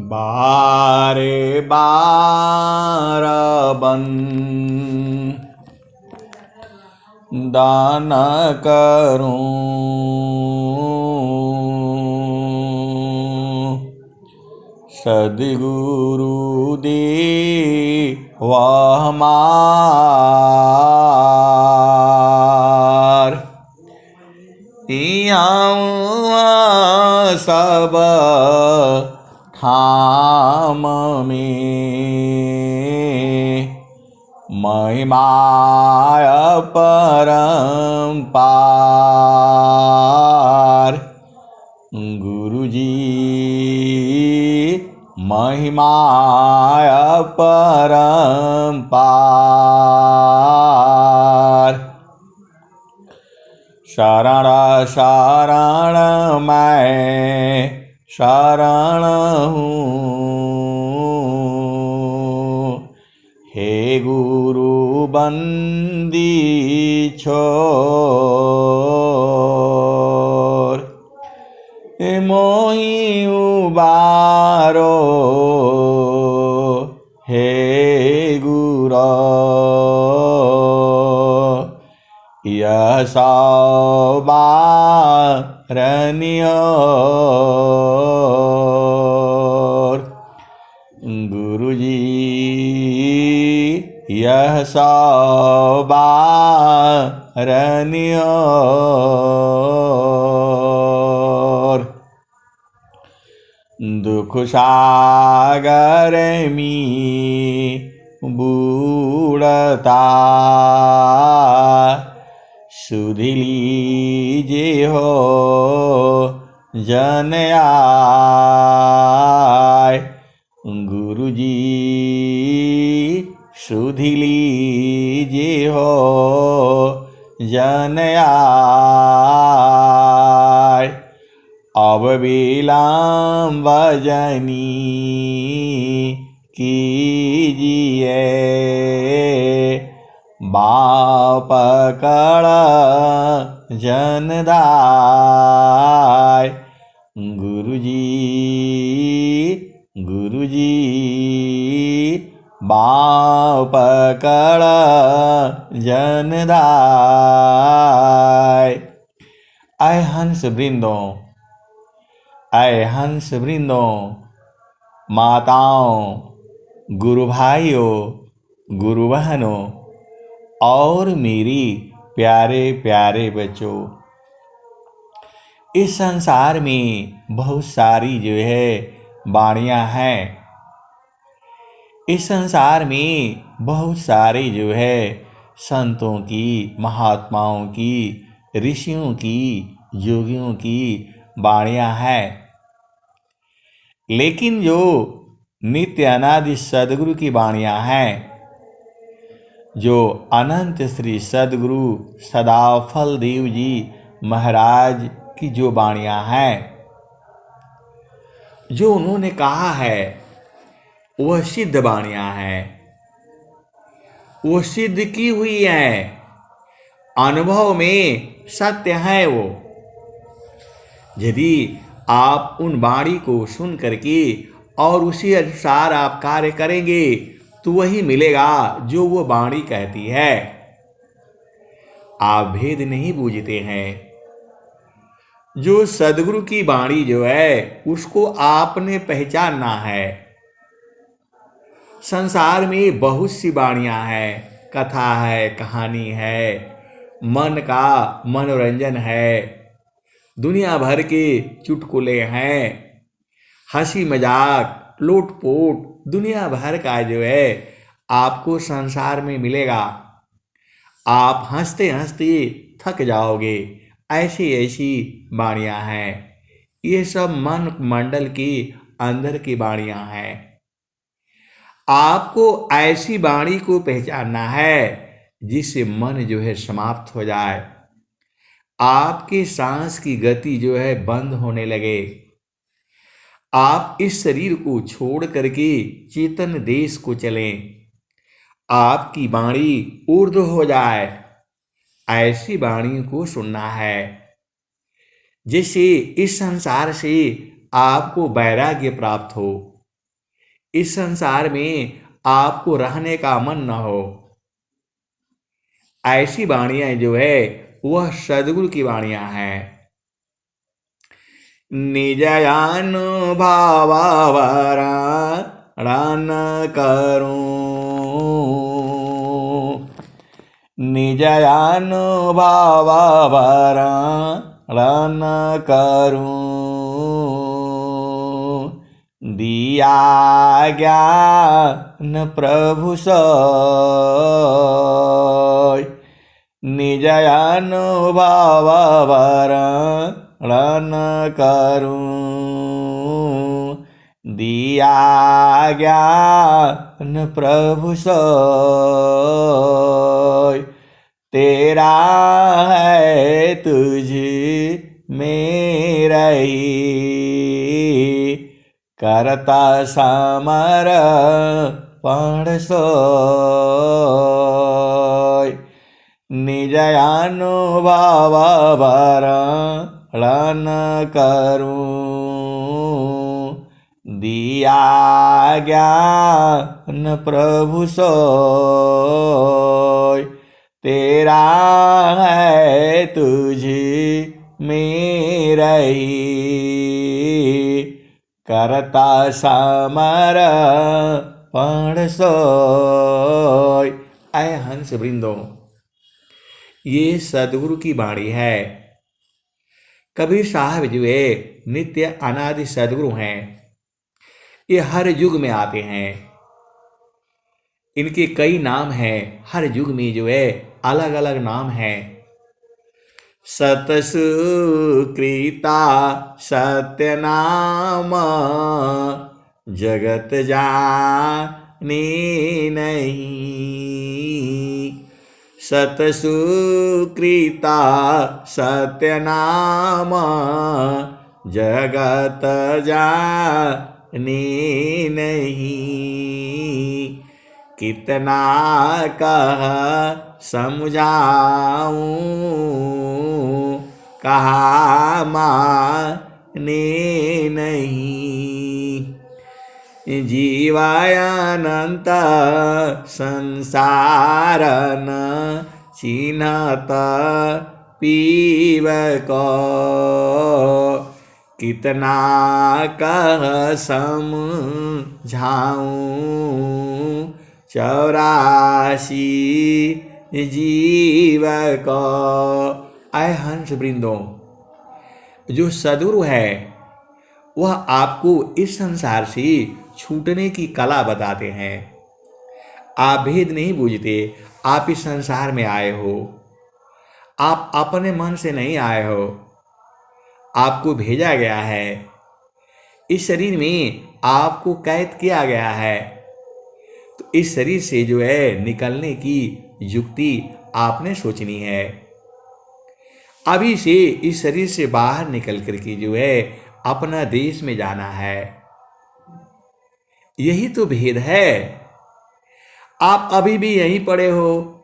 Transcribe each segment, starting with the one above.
बारे बार दान करूं, सद्गुरु दे वह मार। सब ठाम में महिमाय परंपार। गुरुजी महिमाय परंपार। शरण शरण मैं शरण हूँ, हे गुरु बंदी छोर। मोहि उबारो हे गुरु, यह सवारनियोर। गुरुजी यह सवारनियोर। दुख सागर में बूढ़ता सुध लीजे हो जन आय। गुरुजी सुध लीजे हो जन आय। अब विलंब जनी कीजिए, बाप कड़ जनदाय। गुरुजी गुरुजी बाप कड़ जनदाय। आय हंस वृंदों, आय हंस वृंदों, माताओं, गुरु भाइयों, गुरु बहनों और मेरी प्यारे प्यारे बच्चों, इस संसार में बहुत सारी जो है वाणियाँ हैं। इस संसार में बहुत सारे जो है संतों की, महात्माओं की, ऋषियों की, योगियों की वाणियाँ हैं। लेकिन जो नित्य अनादि सद्गुरु की वाणियाँ हैं, जो अनंत श्री सद्गुरु सदाफल देव जी महाराज की जो वाणियाँ हैं, जो उन्होंने कहा है वह सिद्ध वाणियाँ हैं, वो सिद्ध की हुई हैं, अनुभव में सत्य है वो। यदि आप उन वाणी को सुन करके और उसी अनुसार आप कार्य करेंगे तो वही मिलेगा जो वो वाणी कहती है। आप भेद नहीं बूझते हैं। जो सद्गुरु की वाणी जो है उसको आपने पहचानना है। संसार में बहुत सी वाणियाँ हैं, कथा है, कहानी है, मन का मनोरंजन है, दुनिया भर के चुटकुले हैं, हंसी मजाक, लोटपोट, दुनिया भर का जो है आपको संसार में मिलेगा। आप हंसते हंसते थक जाओगे, ऐसी ऐसी वाणियाँ हैं। ये सब मन मंडल की अंदर की वाणियाँ हैं। आपको ऐसी वाणी को पहचानना है जिससे मन जो है समाप्त हो जाए, आपकी सांस की गति जो है बंद होने लगे, आप इस शरीर को छोड़ करके चेतन देश को चलें, आपकी वाणी ऊर्ध्व हो जाए, ऐसी वाणी को सुनना है। जिससे इस संसार से आपको वैराग्य प्राप्त हो, इस संसार में आपको रहने का मन न हो। ऐसी वाणियां जो है वह सदगुरु की वाणियां हैं। निजयानुभावावरण करूं, निजयानुभावावरण करूं, दिया ज्ञान प्रभु सोय। निजयानुभावावरण करूं, दिया ज्ञान प्रभु सोय। तेरा है तुझ में रही, करता समर्पण सोय। निजयानुभावावरण करूं, दिया ज्ञान प्रभु सोय। तेरा है तुझ में रही, करता समर्पण सोय। आए हंस वृंदों, ये सदगुरु की वाणी है। कबीर साहब जो है नित्य अनादि सदगुरु हैं। ये हर युग में आते हैं। इनके कई नाम हैं। हर युग में जो है अलग अलग नाम हैं। सतसुकृता सत्यनाम, जगत जाने नहीं। सतसुकृता सत्यनाम, जगत जाने नहीं। कितना कह समझाऊं, कहा माने नहीं। जीवानंत संसार न चिन्हत पीव को, कितना कह समझाऊं 84 जीव को। आए हंस वृंदों, जो सदगुरु है वह आपको इस संसार से छूटने की कला बताते हैं। आप भेद नहीं बूझते। आप इस संसार में आए हो, आप अपने मन से नहीं आए हो, आपको भेजा गया है। इस शरीर में आपको कैद किया गया है। तो इस शरीर से जो है निकलने की युक्ति आपने सोचनी है। अभी से इस शरीर से बाहर निकल करके जो है अपना देश में जाना है। यही तो भेद है। आप अभी भी यहीं पड़े हो,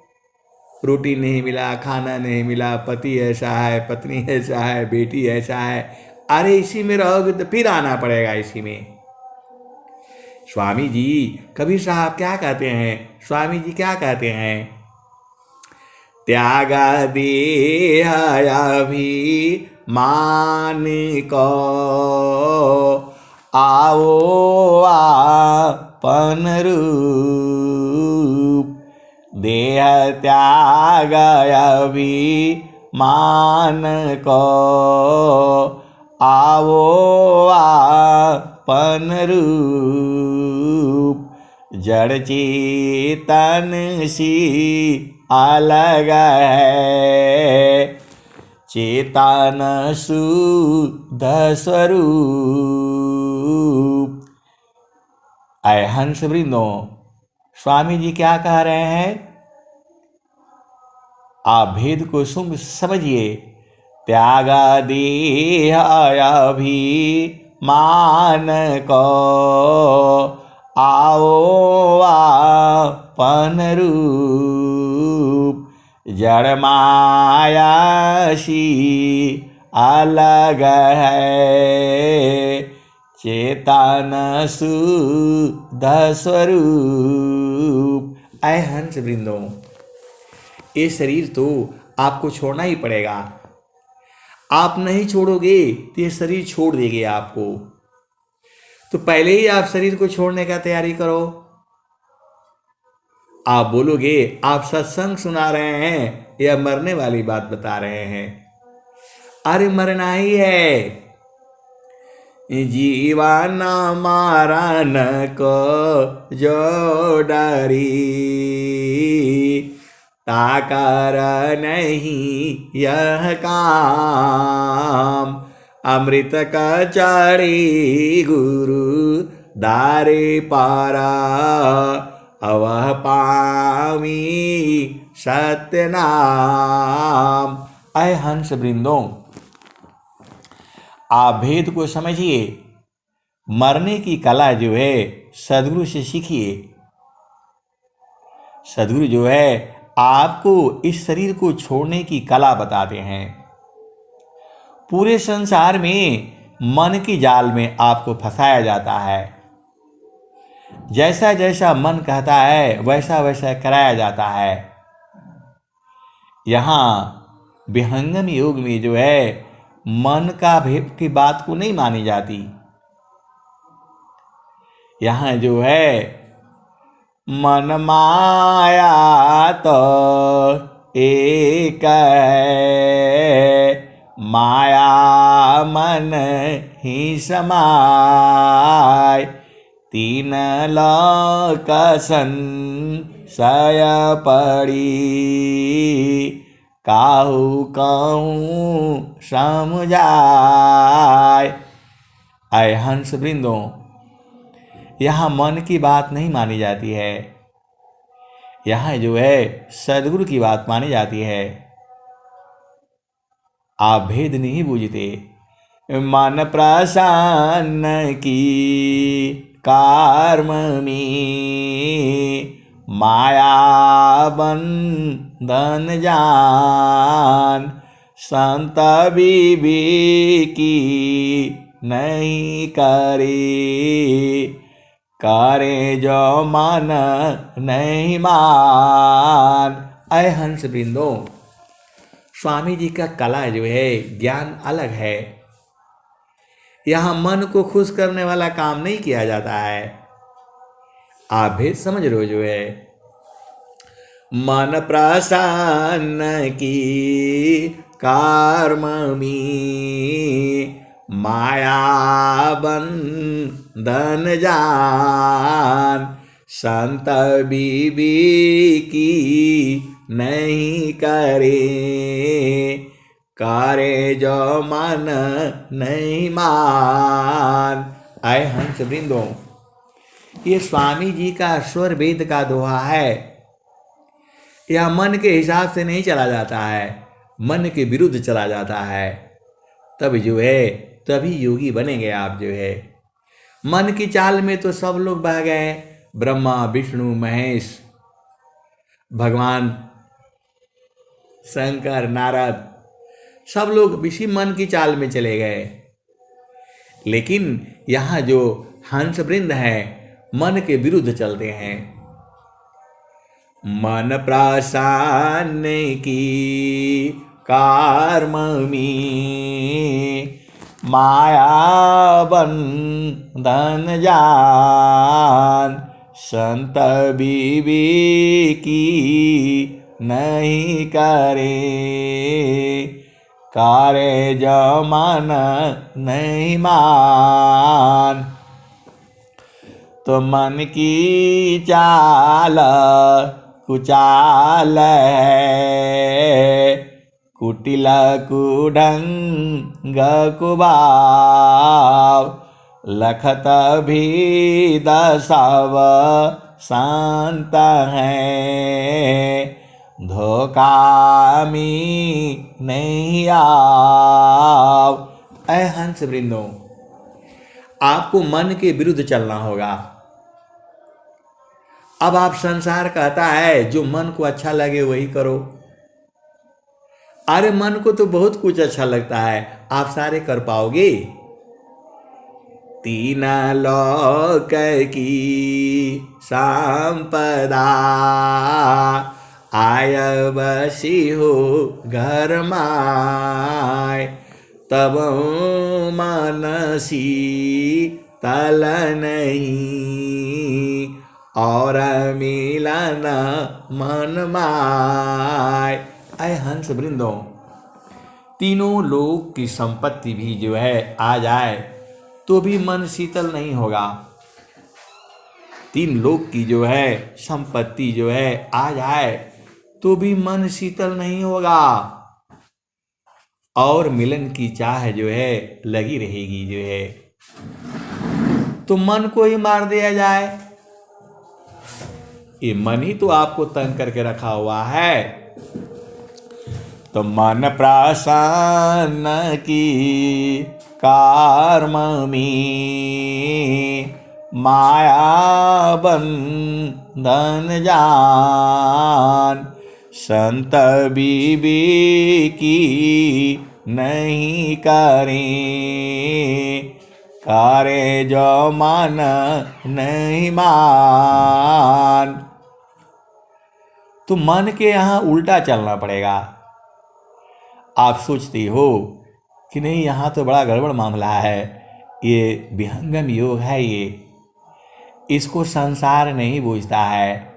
रोटी नहीं मिला, खाना नहीं मिला, पति ऐसा है, पत्नी ऐसा है, बेटी ऐसा है। अरे इसी में रहोगे तो फिर आना पड़ेगा इसी में। स्वामी जी कबीर साहब क्या कहते हैं? स्वामी जी क्या कहते हैं? त्याग देह अभिमान को, आओ आपन रूप। देह त्याग अभिमान को, आओ आपन रूप। जड़ चेतन सी अलग है, चेतन शुद्ध स्वरूप। आए हंस वृंदों, स्वामी जी क्या कह रहे हैं? आप भेद को समझिए। त्याग देह अभिमान को, आओ आपन रूप। जड़ माया सी अलग है, चेतन शुद्ध स्वरूप। ऐ हंस वृंदों, ये शरीर तो आपको छोड़ना ही पड़ेगा। आप नहीं छोड़ोगे तो ये शरीर छोड़ देंगे आपको। तो पहले ही आप शरीर को छोड़ने का तैयारी करो। आप बोलोगे आप सत्संग सुना रहे हैं या मरने वाली बात बता रहे हैं। अरे मरना ही है। जीवन मारन को जो डरी, ताकर नहीं यह काम। अमृत कचड़ी गुरु दारे पारा, अवह पावी सत्य नाम। ऐ हंस वृंदों, आप भेद को समझिए। मरने की कला जो है सदगुरु से सीखिए। सदगुरु जो है आपको इस शरीर को छोड़ने की कला बताते हैं। पूरे संसार में मन की जाल में आपको फंसाया जाता है। जैसा जैसा मन कहता है वैसा वैसा कराया जाता है। यहाँ विहंगम योग में जो है मन का भेद की बात को नहीं मानी जाती। यहाँ जो है मन माया तो एक है, माया मन ही समाय। तीन लोक संशय पड़ी, काहू कहूँ समझाय। ऐ हंस वृंदों, यहाँ मन की बात नहीं मानी जाती है। यहाँ जो है सदगुरु की बात मानी जाती है। आप भेद नहीं बूझते। मन प्रसन्न की कर्म में, माया बंधन जान। संत विवेकी नहीं करे, करे जो मन नहीं मान। ऐ हंस वृंदों, स्वामी जी का कला जो है ज्ञान अलग है। यहाँ मन को खुश करने वाला काम नहीं किया जाता है। आप भेद समझ रहे हो जो है। मन प्रसन्न की कर्म में, माया बंधन जान। संत विवेकी नहीं करे, करे जो मन नहीं मान। ऐ हंस वृंदों, ये स्वामी जी का स्वर वेद का दोहा है। यह मन के हिसाब से नहीं चला जाता है, मन के विरुद्ध चला जाता है। तब जो है तभी योगी बनेंगे आप जो है। मन की चाल में तो सब लोग बह गए। ब्रह्मा विष्णु महेश, भगवान शंकर नारद, सब लोग इसी मन की चाल में चले गए। लेकिन यहाँ जो हंस वृंद है मन के विरुद्ध चलते हैं। मन प्रसन्न की कर्म में, माया बंधन जान। संत विवेकी नहीं करे, करे जो मन नहीं मान। तो मन की चाल कुचाल है, कुटिल कुढंग कुभाव। लखत भी सब शांत है, धोखा में नहीं आव। ऐ हंस वृंदों, आपको मन के विरुद्ध चलना होगा। अब आप संसार कहता है जो मन को अच्छा लगे वही करो। अरे मन को तो बहुत कुछ अच्छा लगता है। आप सारे कर पाओगे? तीन लोक की संपदा आय बसी हो घर माय, तब मनसी तल नहीं और मिलन मन माय। अय हंस वृंदों, तीनों लोक की संपत्ति भी जो है आ जाए तो भी मन शीतल नहीं होगा। तीन लोक की जो है संपत्ति जो है आ जाए तो भी मन शीतल नहीं होगा और मिलन की चाह जो है लगी रहेगी जो है। तो मन को ही मार दिया जाए, ये मन ही तो आपको तंग करके रखा हुआ है। तो मन प्रसन्न की कर्म में माया बंधन जान, संत विवेकी नहीं करें, करे जो मन नहीं मान। तो मन के यहाँ उल्टा चलना पड़ेगा। आप सोचते हो कि नहीं यहाँ तो बड़ा गड़बड़ मामला है, ये विहंगम योग है, ये इसको संसार नहीं बूझता है,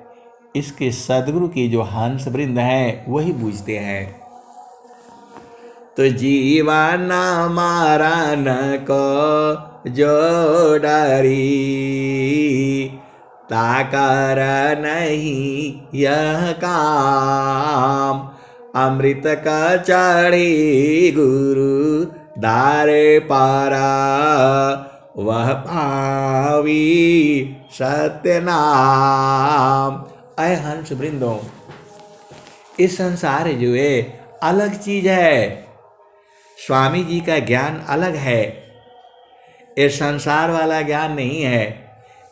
इसके सदगुरु की जो हंस वृंद हैं वही बूझते हैं। तो जीवन मारन को जो डरी, ताकर नहीं यह काम, अमृत का चढ़ी गुरु दारे पारा, वह पावी सत्य नाम। अय हंस वृंदों, इस संसार जो है अलग चीज है, स्वामी जी का ज्ञान अलग है, ये संसार वाला ज्ञान नहीं है।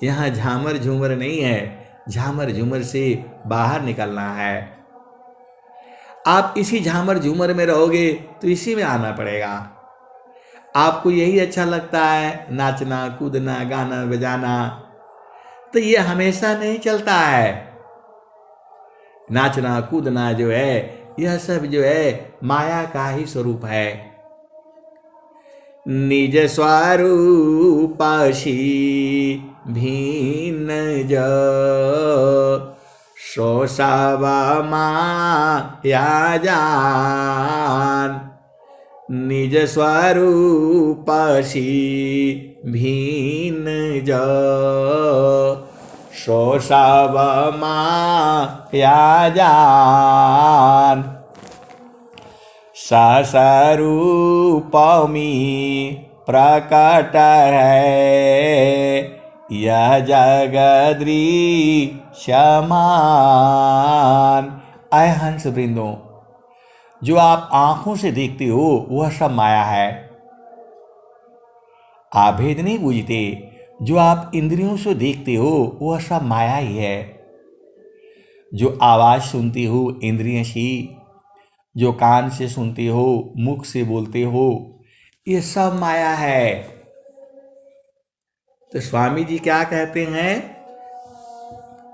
यहाँ झामर झूमर नहीं है, झामर झूमर से बाहर निकलना है। आप इसी झामर झूमर में रहोगे तो इसी में आना पड़ेगा। आपको यही अच्छा लगता है, नाचना कूदना गाना बजाना, तो ये हमेशा नहीं चलता है। नाचना कूदना जो है यह सब जो है माया का ही स्वरूप है। निज स्वरूप सी भिन्न जो, सो सब माया जान, निज स्वरूप सी भिन्न जो, सो सब माया जान। सस्वरूप में प्रकट है यह जगदृश्यमान। अय हंस वृंदों, जो आप आंखों से देखते हो वह सब माया है, आप भेद नहीं बूझते। जो आप इंद्रियों से देखते हो वह सब माया ही है। जो आवाज सुनते हो इंद्रियों से, जो कान से सुनते हो, मुख से बोलते हो, ये सब माया है। तो स्वामी जी क्या कहते हैं?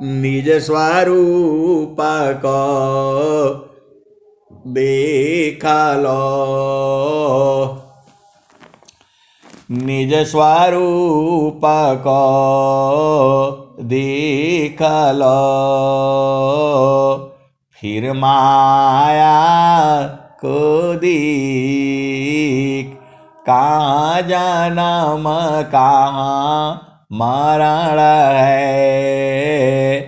निज स्वरूप को देख लो, निज स्वरूप को देख लो, फिर माया को देख। कहाँ जन्म कहाँ मरण है,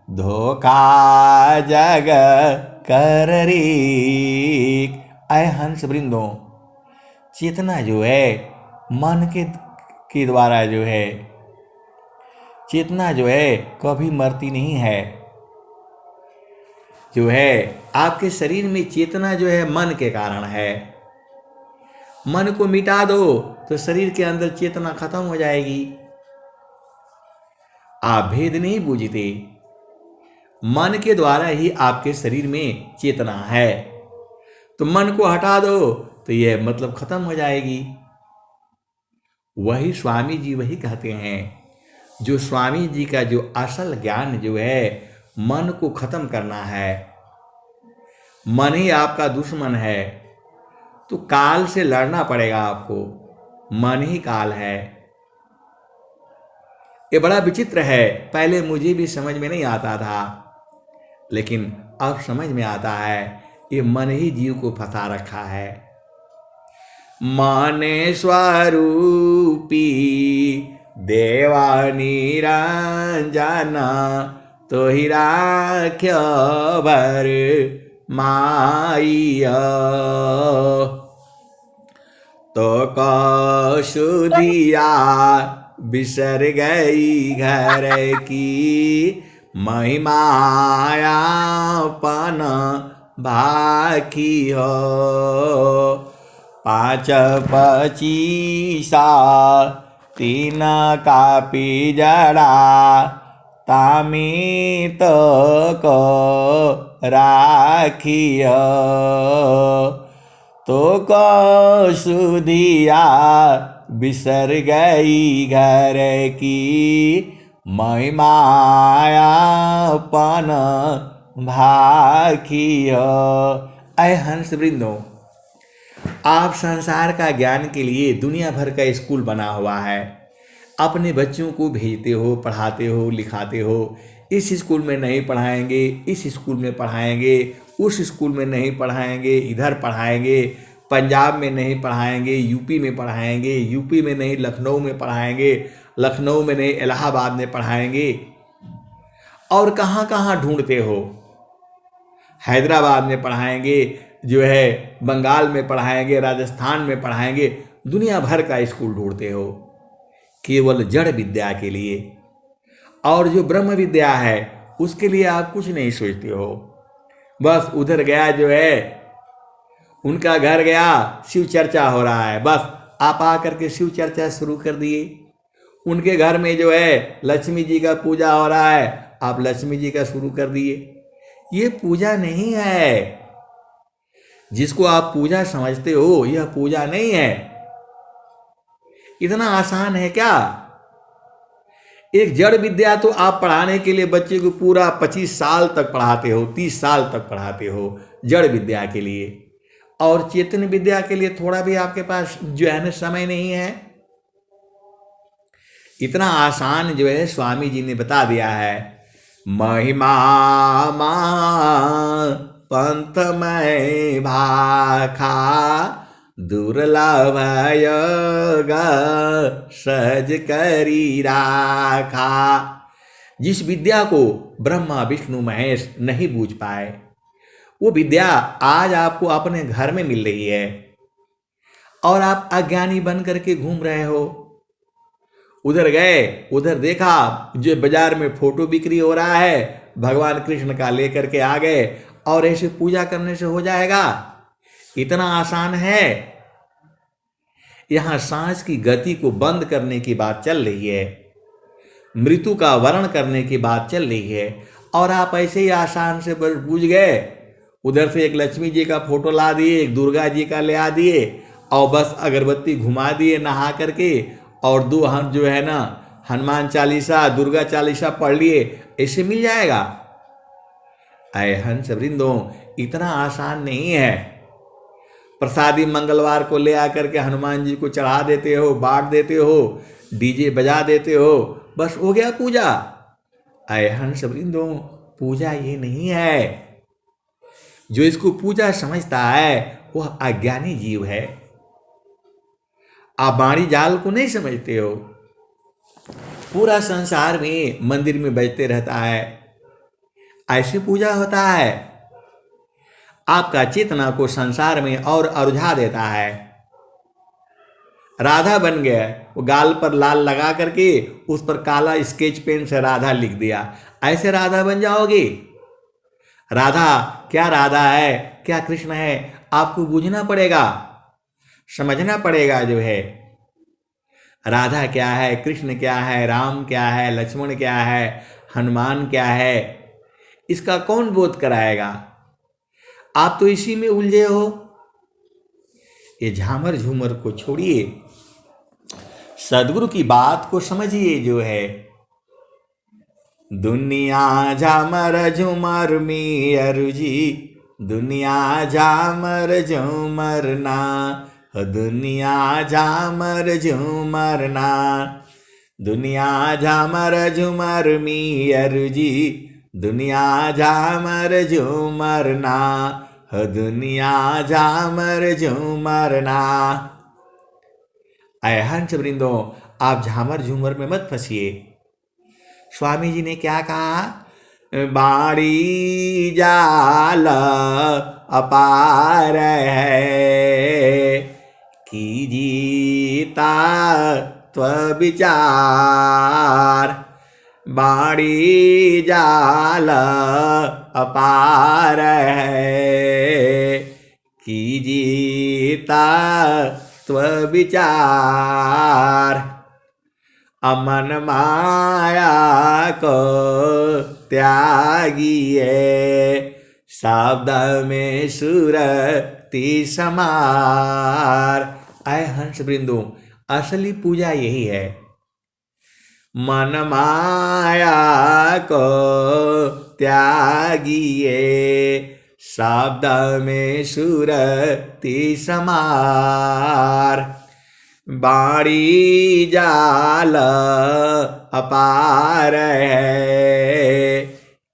धोखा जग कर रीक। अय हंस वृंदों, चेतना जो है मन के द्वारा जो है, चेतना जो है कभी मरती नहीं है। जो है आपके शरीर में चेतना जो है मन के कारण है। मन को मिटा दो तो शरीर के अंदर चेतना खत्म हो जाएगी। आप भेद नहीं बूझते, मन के द्वारा ही आपके शरीर में चेतना है। तो मन को हटा दो तो यह मतलब खत्म हो जाएगी। वही स्वामी जी वही कहते हैं, जो स्वामी जी का जो असल ज्ञान जो है, मन को खत्म करना है। मन ही आपका दुश्मन है, तो काल से लड़ना पड़ेगा आपको। मन ही काल है। ये बड़ा विचित्र है, पहले मुझे भी समझ में नहीं आता था, लेकिन अब समझ में आता है, ये मन ही जीव को फंसा रखा है। माने स्वरूपी देवा निरंजना, तो ही राख्य भर माइया। तो कौशुदिया बिसर गई घर की, महिमायापन भाखी हो। 5 25 3 कापी जड़ा, तामित को राखियो। तो कौशुदिया बिसर गई घर की, महिमायापन भाखियो। ऐ हंस वृंदो, आप संसार का ज्ञान के लिए दुनिया भर का स्कूल बना हुआ है। अपने बच्चों को भेजते हो, पढ़ाते हो, लिखाते हो। इस स्कूल में नहीं पढ़ाएंगे, इस स्कूल में पढ़ाएंगे, उस स्कूल में नहीं पढ़ाएंगे, इधर पढ़ाएंगे, पंजाब में नहीं पढ़ाएंगे, यूपी में पढ़ाएंगे, यूपी में नहीं लखनऊ में पढ़ाएंगे, लखनऊ में नहीं इलाहाबाद में पढ़ाएंगे। और कहाँ कहाँ ढूंढते हो, हैदराबाद में पढ़ाएंगे, जो है बंगाल में पढ़ाएंगे, राजस्थान में पढ़ाएंगे, दुनिया भर का स्कूल ढूंढते हो केवल जड़ विद्या के लिए। और जो ब्रह्म विद्या है उसके लिए आप कुछ नहीं सोचते हो। बस उधर गया, जो है उनका घर गया, शिव चर्चा हो रहा है, बस आप आकर के शिव चर्चा शुरू कर दिए। उनके घर में जो है लक्ष्मी जी का पूजा हो रहा है, आप लक्ष्मी जी का शुरू कर दिए। ये पूजा नहीं है। जिसको आप पूजा समझते हो, यह पूजा नहीं है। इतना आसान है क्या? एक जड़ विद्या तो आप पढ़ाने के लिए बच्चे को पूरा 25 साल तक पढ़ाते हो, 30 साल तक पढ़ाते हो जड़ विद्या के लिए, और चेतन विद्या के लिए थोड़ा भी आपके पास जो है ना समय नहीं है। इतना आसान जो है स्वामी जी ने बता दिया है। महिमा पंथ में भाखा, दुर्लभ योग सहज करी राखा। जिस विद्या को ब्रह्मा विष्णु महेश नहीं बूझ पाए, वो विद्या आज आपको अपने घर में मिल रही है, और आप अज्ञानी बन करके घूम रहे हो। उधर गए, उधर देखा जो बाजार में फोटो बिक्री हो रहा है, भगवान कृष्ण का लेकर के आ गए, और ऐसे पूजा करने से हो जाएगा? इतना आसान है? यहां सांस की गति को बंद करने की बात चल रही है, मृत्यु का वर्ण करने की बात चल रही है, और आप ऐसे ही आसान से बस बूझ गए। उधर से एक लक्ष्मी जी का फोटो ला दिए, एक दुर्गा जी का ले आ दिए, और बस अगरबत्ती घुमा दिए नहा करके, और 2 हाथ जो है ना हनुमान चालीसा, दुर्गा चालीसा पढ़ लिए, ऐसे मिल जाएगा? ऐ हंस वृंदो, इतना आसान नहीं है। प्रसादी मंगलवार को ले आकर के हनुमान जी को चढ़ा देते हो, बांट देते हो, डीजे बजा देते हो, बस हो गया पूजा। ऐ हंस वृंदो, पूजा ये नहीं है। जो इसको पूजा समझता है वह अज्ञानी जीव है। आप बाणी जाल को नहीं समझते हो। पूरा संसार में मंदिर में बजते रहता है, ऐसे पूजा होता है। आपका चेतना को संसार में और उलझा देता है। राधा बन गया, वो गाल पर लाल लगा करके उस पर काला स्केच पेन से राधा लिख दिया, ऐसे राधा बन जाओगे? राधा क्या राधा है, क्या कृष्ण है, आपको बूझना पड़ेगा, समझना पड़ेगा। जो है राधा क्या है, कृष्ण क्या है, राम क्या है, लक्ष्मण क्या है, हनुमान क्या है, इसका कौन बोध कराएगा? आप तो इसी में उलझे हो। ये झामर झूमर को छोड़िए, सदगुरु की बात को समझिए। जो है दुनिया झामर झूमर मियर जी, दुनिया झामर झूमर ना, दुनिया झामर झूमर ना, दुनिया झामर झूमर मियर जी, दुनिया झामर झूमर ना, दुनिया झामर झूमर ना। अय हंस वृंदो, आप झामर झूमर में मत फंसिए। स्वामी जी ने क्या कहा? बाड़ी जाल अपार है, कीजीता त्व विचार, बाड़ी जाल अपार है, कीजीता त्व विचार, अमन माया को त्यागिए, शब्द में सुरति समार। आए हंस वृंदो, असली पूजा यही है। मन माया को त्यागिए, शब्द में सुरति समार, बाड़ी जाल अपार है,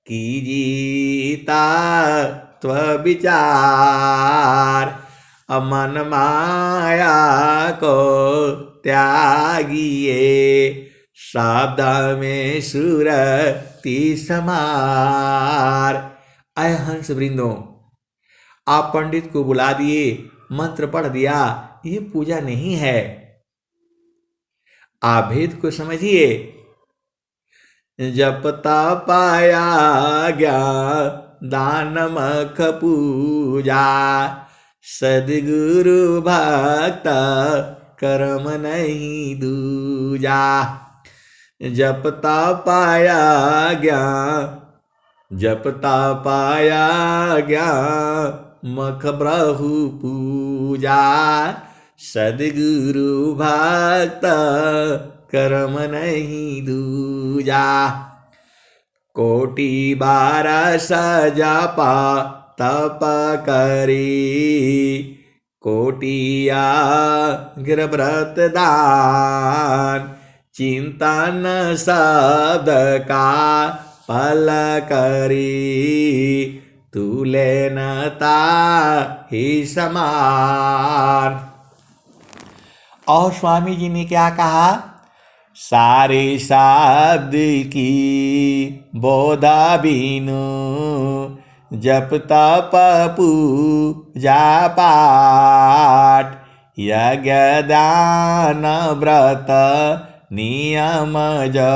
कीजीता त्व विचार, अमन माया को त्यागिए, शब्द में सुरति समार। अय हंस वृंदो, आप पंडित को बुला दिए, मंत्र पढ़ दिया, ये पूजा नहीं है। आप भेद को समझिए। जपता पाया गया दान मख पूजा, सदगुरु भक्त कर्म नहीं दूजा। जपता पाया गया, जपता पाया गया मख प्रभु पूजा, सदगुरु भक्त कर्म नहीं दूजा। कोटि बार सजपा तप करी, कोटिया गिरव्रत दान, चिंतन शब्द का पल करी, तुले नता ही समान। और स्वामी जी ने क्या कहा? सारे शब्द की बोधा बीनु, जप तप पूजा पाठ, यज्ञ दान व्रत नियम जो,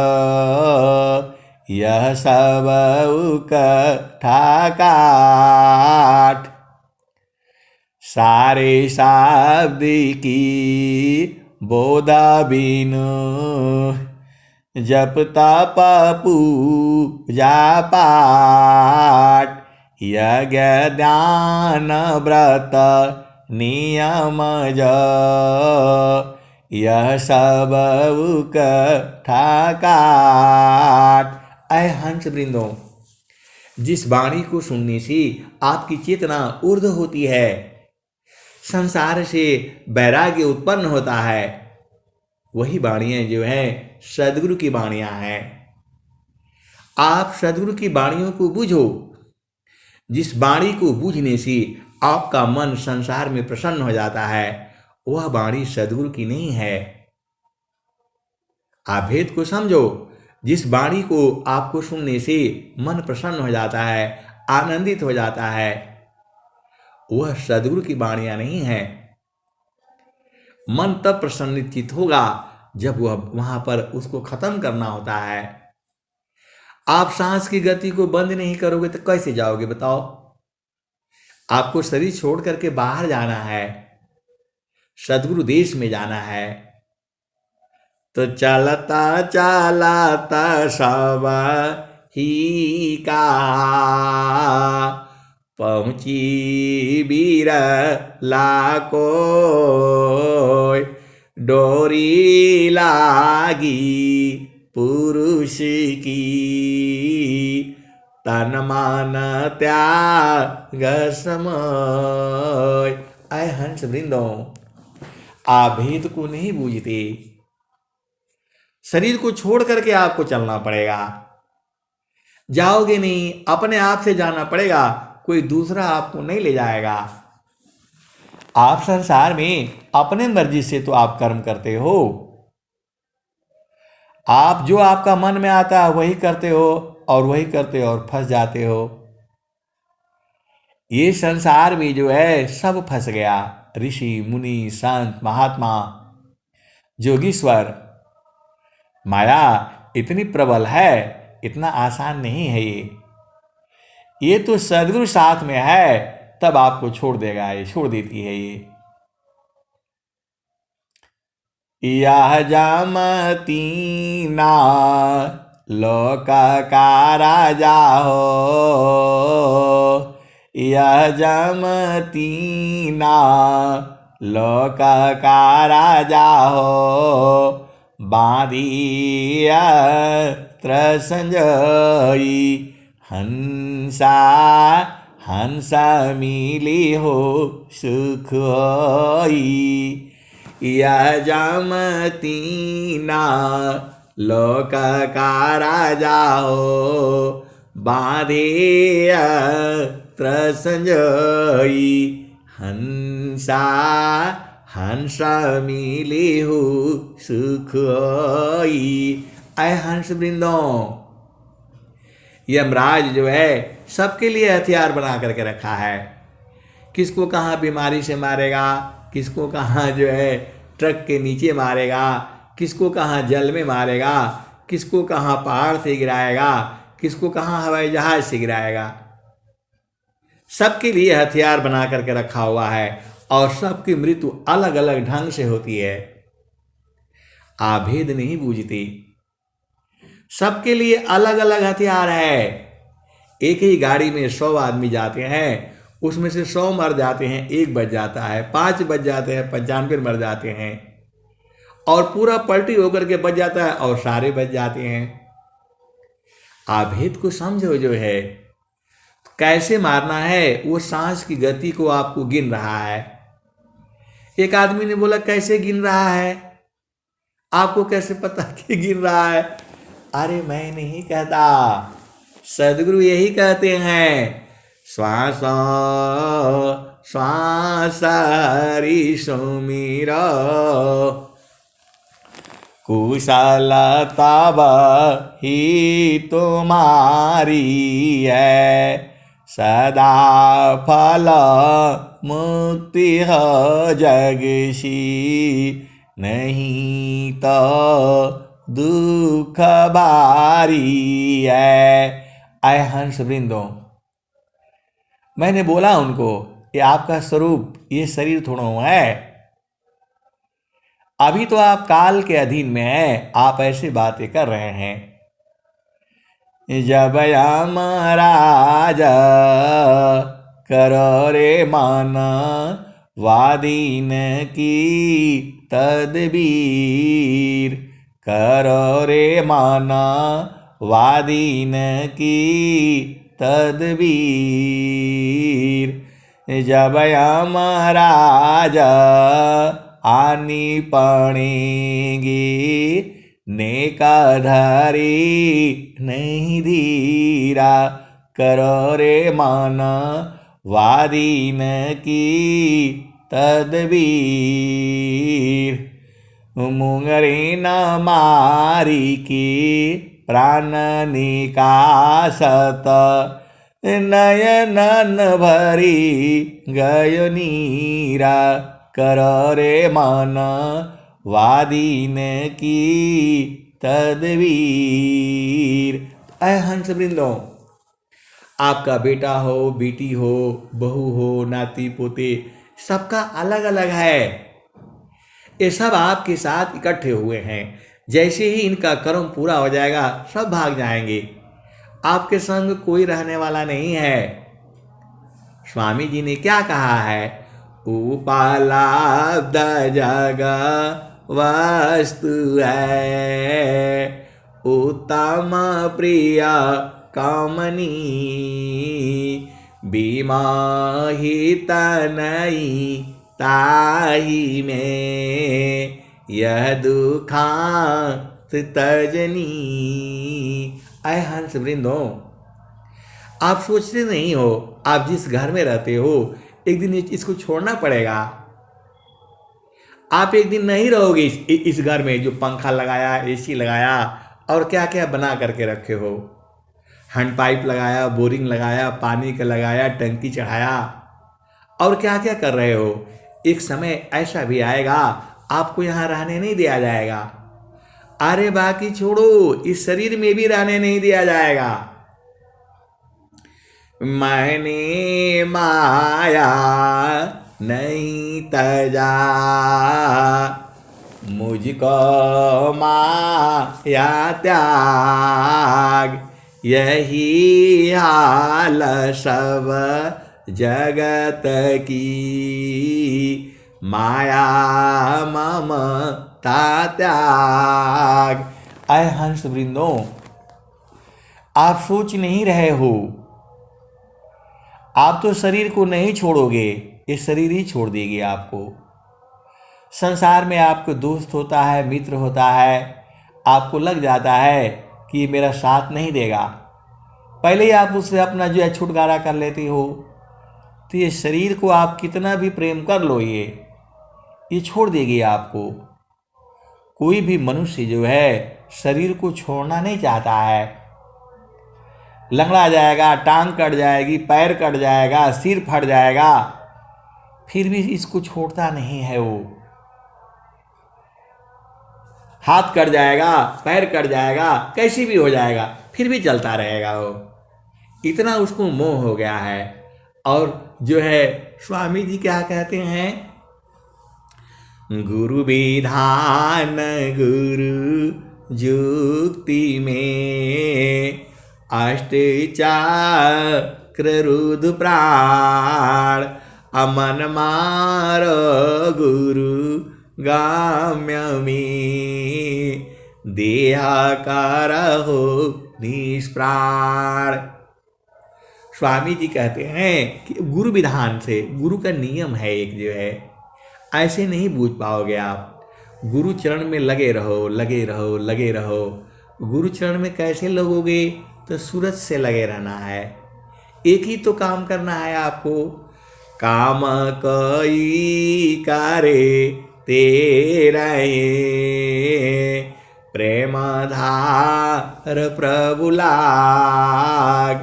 यह सब उकठा काठ। सारे शब्द की बोधा बिनु, जप तप पूजा पाठ, यज्ञ दान व्रत नियम जो, यह सब उकठा काठ। अय हंस वृंदो, जिस वाणी को सुनने से आपकी चेतना ऊर्ध्व होती है, संसार से वैराग्य उत्पन्न होता है, वही वाणियां जो हैं सदगुरु की वाणियां हैं। आप सदगुरु की वाणियों को बूझो। जिस वाणी को बूझने से आपका मन संसार में प्रसन्न हो जाता है, वह वाणी सदगुरु की नहीं है। आप भेद को समझो। जिस वाणी को आपको सुनने से मन प्रसन्न हो जाता है, आनंदित हो जाता है, वह सदगुरु की वाणियां नहीं है। मन तब प्रसन्नचित होगा जब वह वहां पर उसको खत्म करना होता है। आप सांस की गति को बंद नहीं करोगे तो कैसे जाओगे बताओ? आपको शरीर छोड़ करके बाहर जाना है, सदगुरु देश में जाना है, तो चलता चलाता सब ही का, पहुँची बिरला कोय, डोरी लागी पुरुष की, तन मन त्याग समय। आए हंस वृंदों, आप भेद को नहीं बूझते। शरीर को छोड़ करके आपको चलना पड़ेगा। जाओगे नहीं, अपने आप से जाना पड़ेगा, कोई दूसरा आपको नहीं ले जाएगा। आप संसार में अपने मर्जी से तो आप कर्म करते हो, आप जो आपका मन में आता है वही करते हो, और वही करते हो और फंस जाते हो। ये संसार में जो है सब फंस गया। ऋषि मुनि संत महात्मा जोगीश्वर, माया इतनी प्रबल है, इतना आसान नहीं है ये तो सदगुरु साथ में है तब आपको छोड़ देगा, ये छोड़ देती है ये। यह जामती ना लोक का राजा हो, यह जमती ना लोक का राजा हो, बांधिया त्रसंजयी हंसा हंसा मिली हो सुख होई। यह जमती ना लोक का राजा हो, बांधे त्रसंजयी हंसा हंसा मिली हो सुख होई। आए हंस वृंदों, यमराज जो है सबके लिए हथियार बना करके रखा है। किसको कहाँ बीमारी से मारेगा, किसको कहाँ जो है ट्रक के नीचे मारेगा, किसको कहाँ जल में मारेगा, किसको कहाँ पहाड़ से गिराएगा, किसको कहाँ हवाई जहाज से गिराएगा। सबके लिए हथियार बना करके रखा हुआ है, और सबकी मृत्यु अलग अलग ढंग से होती है। आप भेद नहीं बूझते। सबके लिए अलग अलग हथियार है। एक ही गाड़ी में 100 आदमी जाते हैं, उसमें से 100 मर जाते हैं, 1 बच जाता है, 5 बच जाते हैं, 95 मर जाते हैं, और पूरा पलटी होकर के बच जाता है और सारे बच जाते हैं। आप भेद को समझो जो है, कैसे मारना है वो सांस की गति को आपको गिन रहा है। एक आदमी ने बोला कैसे गिन रहा है, आपको कैसे पता कि गिन रहा है? अरे मैं नहीं कहता, सदगुरु यही कहते हैं, श्वास श्वास हरि सुमिर, कुशलता ही तुम्हारी है, सदा फल मुक्ति हो जगसी, नहीं तो दुख भारी है। आए हंस वृंदों, मैंने बोला उनको ये आपका स्वरूप, ये शरीर थोड़ा है, अभी तो आप काल के अधीन में हैं, आप ऐसी बातें कर रहे हैं। जब यमराज करो रे मन वादीन की तदबीर, करो रे मन वादीन की तदबीर, जब यमराज आनी पड़ेगी, नेकाधारी नहीं धीरा, करो रे मन वादीन की तदबीर, मुंगरी न मारी की प्राण निकासत, नयनन भरी गयो नीरा, करो रे मन वादीन की तदबीर। ऐ हंस वृंदों, आपका बेटा हो, बेटी हो, बहू हो, नाती पोते, सबका अलग अलग है। ये सब आपके साथ इकट्ठे हुए हैं। जैसे ही इनका कर्म पूरा हो जाएगा सब भाग जाएंगे, आपके संग कोई रहने वाला नहीं है। स्वामी जी ने क्या कहा है? उपलब्ध जग वस्तु है, उत्तम प्रिय कामनी, विमोहित नहीं ताही में, यह दुखांत तजनी। आए हंस वृंदो, आप सोचते नहीं हो, आप जिस घर में रहते हो एक दिन इसको छोड़ना पड़ेगा। आप एक दिन नहीं रहोगे इस घर में, जो पंखा लगाया, एसी लगाया और क्या क्या बना करके रखे हो, हैंड पाइप लगाया, बोरिंग लगाया, पानी का लगाया, टंकी चढ़ाया और क्या क्या कर रहे हो। एक समय ऐसा भी आएगा आपको यहाँ रहने नहीं दिया जाएगा। अरे बाकी छोड़ो, इस शरीर में भी रहने नहीं दिया जाएगा। मैंने माया नहीं तजा, मुझको माया त्याग, यही हाल सब जगत की, माया ममता त्याग। आए हंस वृंदों, आप सोच नहीं रहे हो, आप तो शरीर को नहीं छोड़ोगे, ये शरीर ही छोड़ देगी आपको। संसार में आपको दोस्त होता है, मित्र होता है, आपको लग जाता है कि मेरा साथ नहीं देगा, पहले ही आप उससे अपना जो है छुटकारा कर लेते हो। तो ये शरीर को आप कितना भी प्रेम कर लो, ये छोड़ देगी आपको। कोई भी मनुष्य जो है शरीर को छोड़ना नहीं चाहता है। लंगड़ा जाएगा, टांग कट जाएगी, पैर कट जाएगा, सिर फट जाएगा, फिर भी इसको छोड़ता नहीं है। वो हाथ कट जाएगा, पैर कट जाएगा, कैसी भी हो जाएगा, फिर भी चलता रहेगा। वो इतना उसको मोह हो गया है। और जो है स्वामी जी क्या कहते हैं? गुरु विधान गुरु जुक्ति में, अष्टचक्र रुद्र प्राण, अमन मारो गुरु गाम्य में, देहा करहो निष्प्राण। स्वामी जी कहते हैं कि गुरु विधान से, गुरु का नियम है एक जो है, ऐसे नहीं बूझ पाओगे आप। गुरु चरण में लगे रहो, लगे रहो, लगे रहो। गुरु चरण में कैसे लगोगे? तो सूरज से लगे रहना है। एक ही तो काम करना है आपको। काम कई करे तेरे, प्रेम धार प्रभु लाग,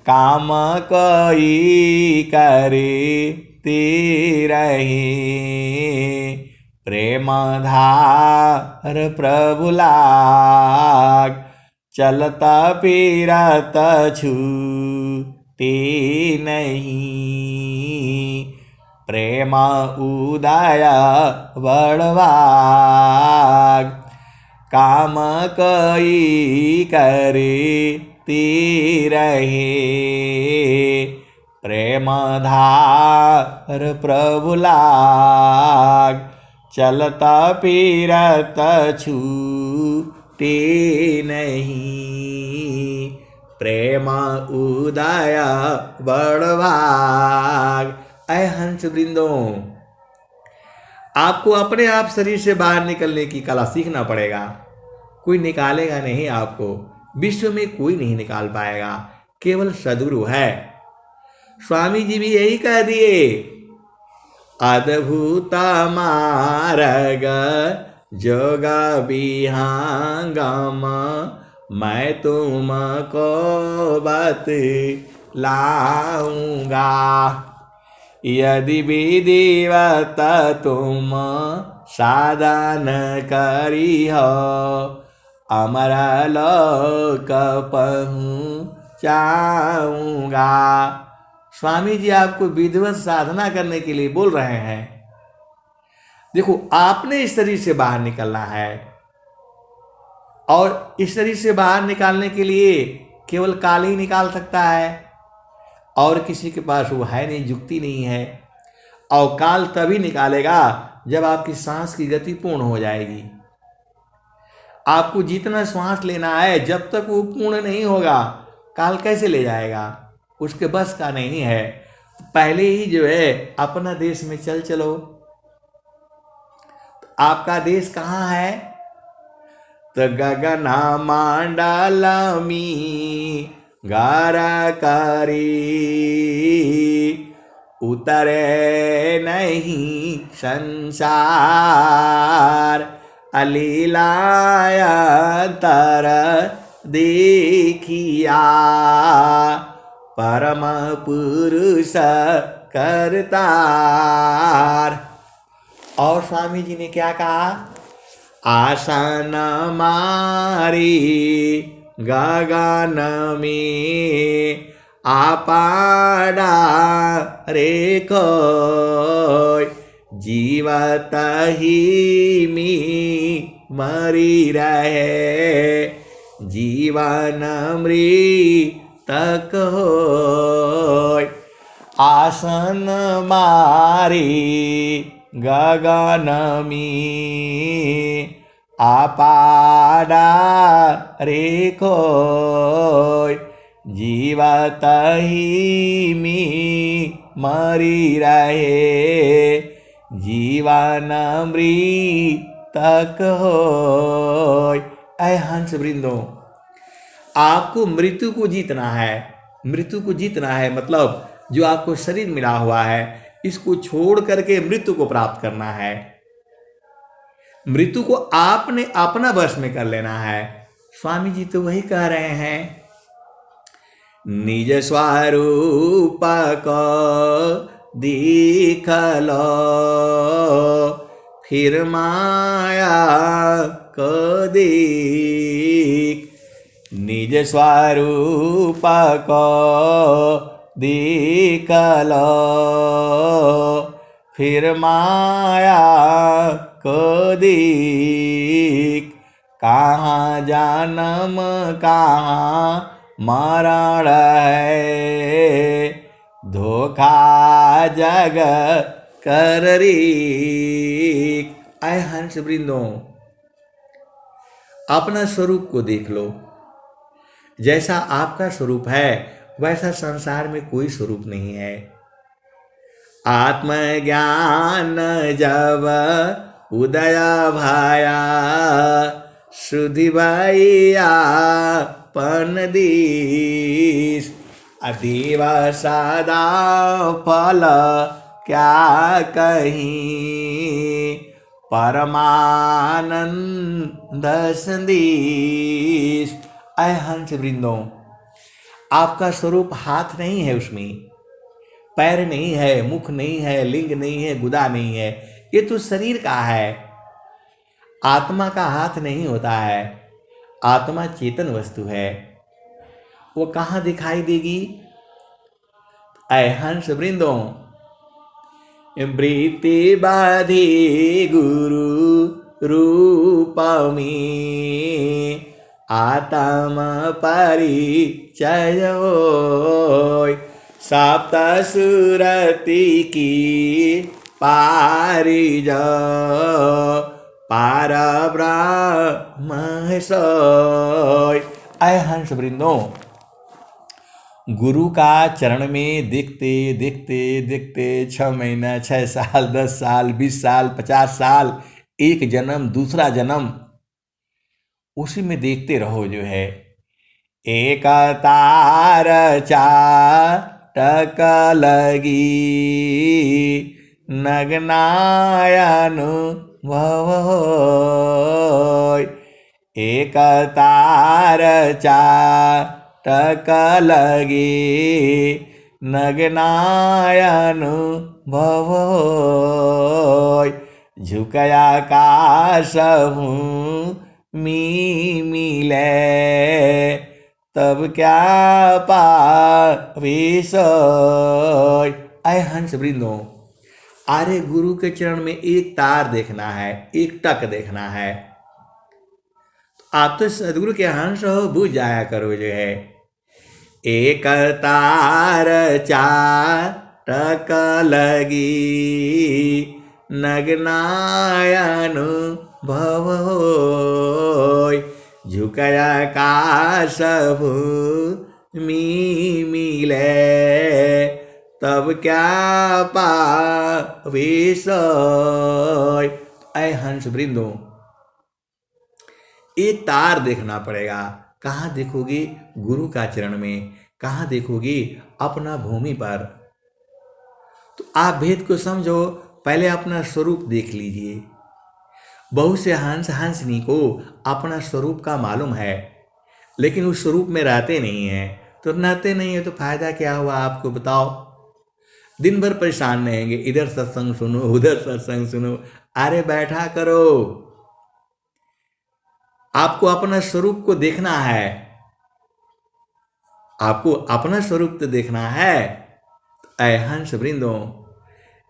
काम कई करे तेरे, प्रेम धार प्रभु लाग, चलता फिरत छूटे नहीं, प्रेम उदय बड़वाग, काम कई करे तेरे, प्रेम धार प्रभु लाग, चलता फिरत छूटे नहीं, प्रेम उदय बड़भाग। ऐ हंस वृंदों, आपको अपने आप शरीर से बाहर निकलने की कला सीखना पड़ेगा। कोई निकालेगा नहीं आपको, विश्व में कोई नहीं निकाल पाएगा, केवल सद्गुरु है। स्वामी जी भी यही कह दिए, अद्भुत मार्ग जोग विहंगम, मैं तुमको बतलाऊंगा, यदि विधिवत तुम साधन करी हो, अमर लोक पहुँचाऊंगा। स्वामी जी आपको विधिवत साधना करने के लिए बोल रहे हैं। देखो, आपने इस शरीर से बाहर निकलना है, और इस शरीर से बाहर निकालने के लिए केवल काल ही निकाल सकता है। और किसी के पास वो है नहीं, युक्ति नहीं है। और काल तभी निकालेगा जब आपकी सांस की गति पूर्ण हो जाएगी। आपको जितना श्वास लेना है, जब तक वो पूर्ण नहीं होगा काल कैसे ले जाएगा, उसके बस का नहीं है। पहले ही जो है अपना देश में चलो। आपका देश कहाँ है? तो गगना मांडलमी गारकारी, उतरे नहीं संसार, अलीलायंतर देखिया, परम पुरुष करतार। और स्वामी जी ने क्या कहा? आसन मारी गगन में, आपाड़ा रे कोय, जीवत ही में मरी रहे, जीवन मृतक होय। आसन मारी गगन में, आपाड़ा रे कोय, जीवत ही में मरी रहे, जीवन मृतक होय। ऐ हंस वृंदो, आपको मृत्यु को जीतना है। मृत्यु को जीतना है मतलब जो आपको शरीर मिला हुआ है इसको छोड़ करके मृत्यु को प्राप्त करना है। मृत्यु को आपने अपना वश में कर लेना है। स्वामी जी तो वही कह रहे हैं, निज स्वरूप को देख लो, फिर माया को देख। निज स्वरूप को देख लो, फिर माया को देख। कहाँ जन्म कहाँ मरण है, धोखा जग कर रीक। आए हंस वृंदो, अपना स्वरूप को देख लो। जैसा आपका स्वरूप है वैसा संसार में कोई स्वरूप नहीं है। आत्मज्ञान जब उदय भया, शुद्धि भैया पन दीस। अतीव सदा फल क्या कहीं, परमानंद संदेश। ऐ हंस वृंदों, आपका स्वरूप हाथ नहीं है, उसमें पैर नहीं है, मुख नहीं है, लिंग नहीं है, गुदा नहीं है। ये तो शरीर का है। आत्मा का हाथ नहीं होता है। आत्मा चेतन वस्तु है। वो कहाँ दिखाई देगी? ऐ हंस वृंदों, वृत्ति बाधी गुरु रूप में, आत्म परिचय होय। सप्त सुरति की पारिज, पार ब्रह्म सोय। ऐ हंस वृंदों, गुरु का चरण में देखते देखते देखते 6 महीना, 6 साल, 10 साल, 20 साल, 50 साल, एक जन्म, दूसरा जन्म, उसी में देखते रहो। जो है एक तार चाटक लगी, नग्नायन भव होय। एक तार चाटक लगी, नग्नायन भव होय। झुकया काश हूँ मी मिले, तब क्या पावे सोय। ऐ हंस वृंदों, आर्य गुरु के चरण में एक तार देखना है, एक टक देखना है। आप तो सदगुरु के हंस हो, बुझ जाया करो। जो है एक तार चाटक लगी नग्नायन भवोय झुकया काश भूमि मिले तब क्या पाविसोय। ऐ हंस वृंदो, ये तार देखना पड़ेगा। कहाँ देखोगी? गुरु का चरण में। कहाँ देखोगी? अपना भूमि पर। तो आप भेद को समझो, पहले अपना स्वरूप देख लीजिए। बहुत से हंस हंसनी को अपना स्वरूप का मालूम है, लेकिन उस स्वरूप में रहते नहीं हैं। तो रहते नहीं है तो फायदा क्या हुआ आपको बताओ? दिन भर परेशान रहेंगे, इधर सत्संग सुनो उधर सत्संग सुनो। अरे बैठा करो, आपको अपना स्वरूप को देखना है। आपको अपना स्वरूप तो देखना है। ऐ हंस वृंदो,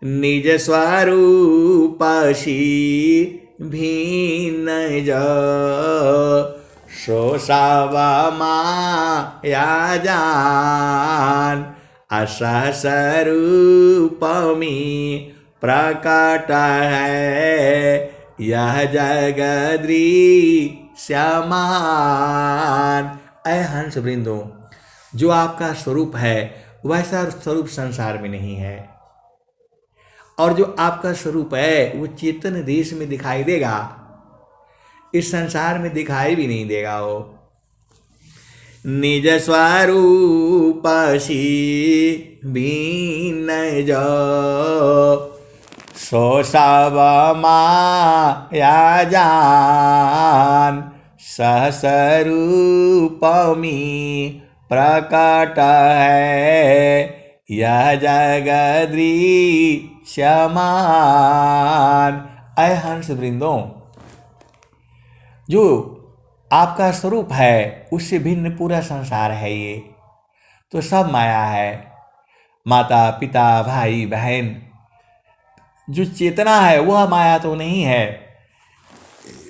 निज स्वरूपसी भिन्न जो सो सब माया जान असहस रूपमी प्रकट है यह जगदृश्यमान। ऐ हंस वृंदो, जो आपका स्वरूप है वैसा स्वरूप संसार में नहीं है, और जो आपका स्वरूप है वो चेतन देश में दिखाई देगा, इस संसार में दिखाई भी नहीं देगा। वो निज स्वरूपसी भिन्न जो सो सब माया जान सहस रूपमी प्रकट है यह जगदृश्यमान। ऐ हंस वृंदों, जो आपका स्वरूप है उससे भिन्न पूरा संसार है। ये तो सब माया है। माता पिता भाई बहन, जो चेतना है वह माया तो नहीं है,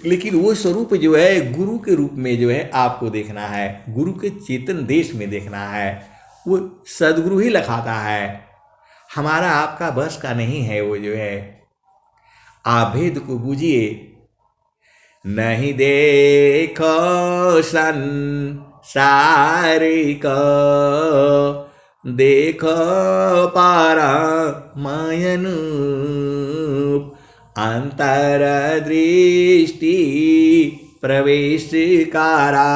लेकिन वो स्वरूप जो है गुरु के रूप में जो है आपको देखना है, गुरु के चेतन देश में देखना है। वो सदगुरु ही लखाता है, हमारा आपका बस का नहीं है। वो जो है आप भेद को बूझिए। नहीं देखो संसारी को देखो परमयनूप अंतर दृष्टि प्रवेश कारा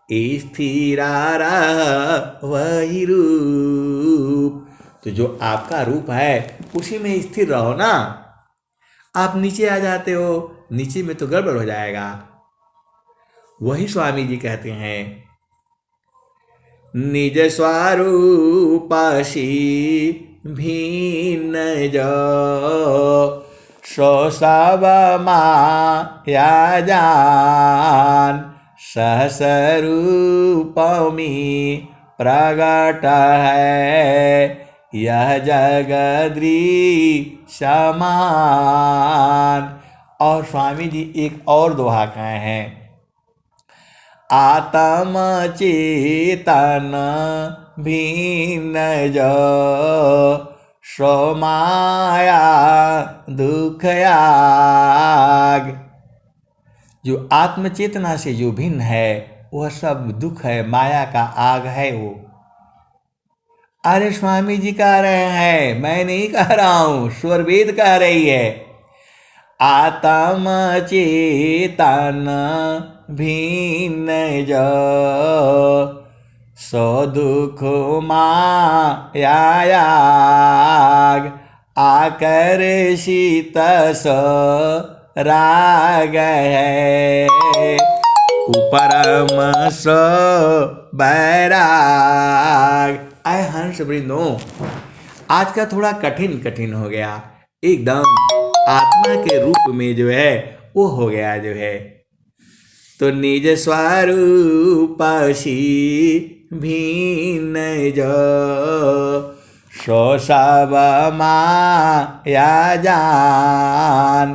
स्थिरा वही रूप। तो जो आपका रूप है उसी में स्थिर रहो ना। आप नीचे आ जाते हो, नीचे में तो गड़बड़ हो जाएगा। वही स्वामी जी कहते हैं, निज स्वरूपसी भिन्न जो सो सब माया जान सहस रूपमी प्रगट है यह जगदृश्यमान। और स्वामी जी एक और दोहा कहे हैं, आत्म चेतन भिन्न जो सो माया दुखयाग। जो आत्म चेतना से जो भिन्न है वह सब दुख है, माया का आग है वो। अरे स्वामी जी कह रहे हैं, मैं नहीं कह रहा हूं, स्वर वेद कह रही है। आत्म चेतन भिन्न जो सो दुख मायाग आकर्षित सो राग है उपरम सो बैराग। आए हंस वृंदों, आज का थोड़ा कठिन हो गया, एकदम आत्मा के रूप में जो है वो हो गया जो है। तो निज स्वरूपसी भिन्न जो सो सब माया जान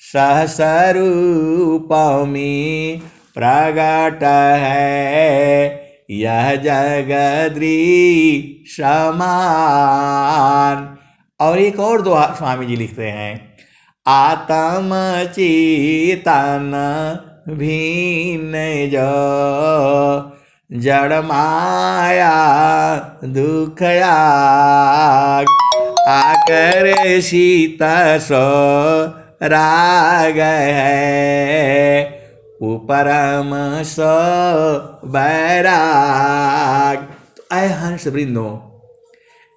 सहस रूपमी प्रगट है यह जगदृश्यमान। और एक और दोहा स्वामी जी लिखते हैं, आत्म चेतन भिन्न जो जड़ माया दुखया आकर सीता सो राग है उपरम सो बैराग। तो आए हंस वृंदो,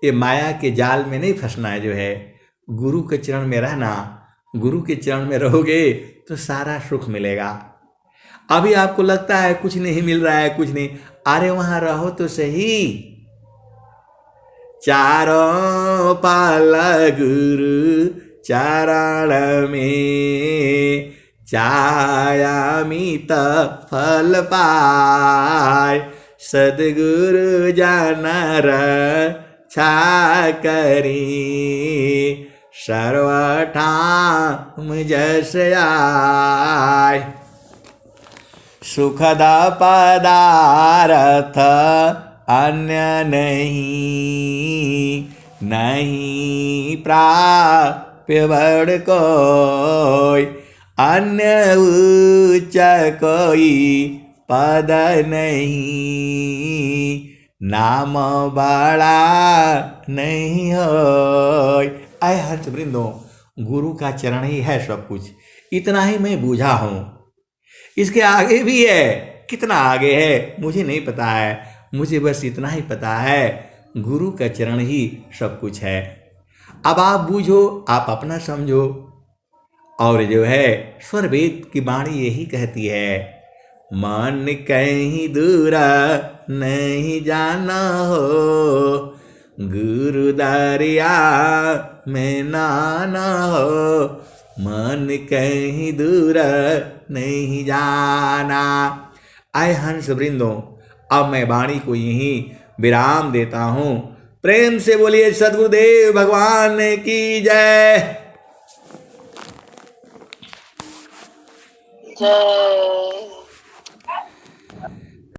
ये माया के जाल में नहीं फंसना है, जो है गुरु के चरण में रहना। गुरु के चरण में रहोगे तो सारा सुख मिलेगा। अभी आपको लगता है कुछ नहीं मिल रहा है, कुछ नहीं, अरे वहां रहो तो सही। चारों पाल गुरु चरण में चायामित फल पाय सदगुरु जानर छा करी सर्वठाम जस आय। सुखद पदार्थ अन्य नहीं प्राप्य बड़ कोई अन्य उच्च कोई पद नहीं नाम बड़ा नहीं होय। आए हंस वृंदो, गुरु का चरण ही है सब कुछ, इतना ही मैं बूझा हूं। इसके आगे भी है, कितना आगे है मुझे नहीं पता है, मुझे बस इतना ही पता है गुरु का चरण ही सब कुछ है। अब आप बूझो, आप अपना समझो। और जो है स्वर वेद की वाणी यही कहती है, मन कहीं दूर नहीं जाना हो गुरु दरिया में नाना हो मन कहीं दूर नहीं जाना। आए हंस वृंदो, अब मैं वाणी को यहीं विराम देता हूं। प्रेम से बोलिए सद्गुरुदेव भगवान की जय जय।